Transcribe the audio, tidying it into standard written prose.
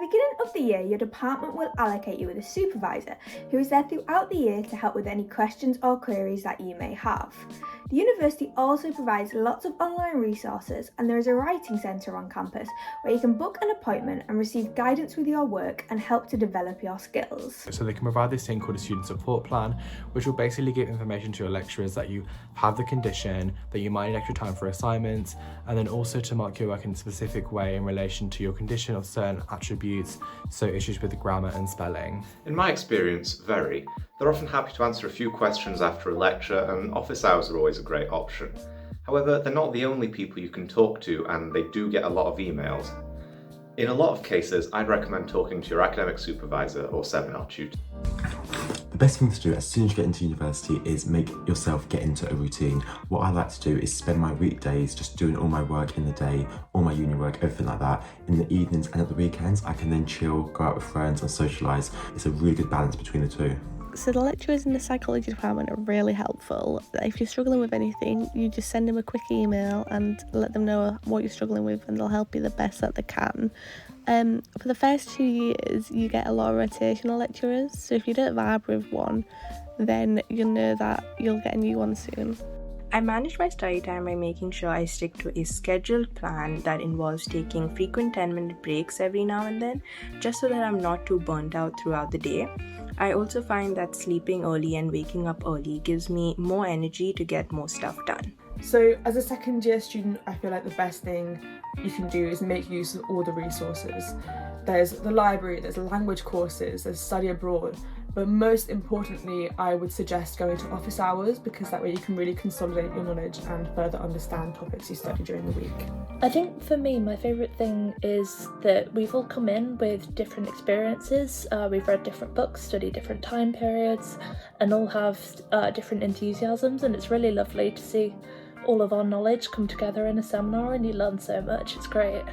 beginning of the year, your department will allocate you with a supervisor who is there throughout the year to help with any questions or queries that you may have. The university also provides lots of online resources, and there is a writing centre on campus where you can book an appointment and receive guidance with your work and help to develop your skills. So they can provide this thing called a student support plan, which will basically give information to your lecturers that you have the condition, that you might need extra time for assignments, and then also to mark your work in a specific way in relation to your condition of certain attributes, so issues with grammar and spelling. In my experience, very. They're often happy to answer a few questions after a lecture, and office hours are always a great option. However, they're not the only people you can talk to, and they do get a lot of emails. In a lot of cases, I'd recommend talking to your academic supervisor or seminar tutor. The best thing to do as soon as you get into university is make yourself get into a routine. What I like to do is spend my weekdays just doing all my work in the day, all my uni work, everything like that. In the evenings and at the weekends, I can then chill, go out with friends and socialise. It's a really good balance between the two. So the lecturers in the psychology department are really helpful. If you're struggling with anything, you just send them a quick email and let them know what you're struggling with, and they'll help you the best that they can. For the first 2 years, you get a lot of rotational lecturers, so if you don't vibe with one, then you'll know that you'll get a new one soon. I manage my study time by making sure I stick to a scheduled plan that involves taking frequent 10-minute breaks every now and then, just so that I'm not too burnt out throughout the day. I also find that sleeping early and waking up early gives me more energy to get more stuff done. So as a second year student, I feel like the best thing you can do is make use of all the resources. There's the library, there's language courses, there's study abroad, but most importantly, I would suggest going to office hours, because that way you can really consolidate your knowledge and further understand topics you study during the week. I think for me, my favourite thing is that we've all come in with different experiences. We've read different books, studied different time periods, and all have different enthusiasms, and it's really lovely to see all of our knowledge come together in a seminar, and you learn so much. It's great.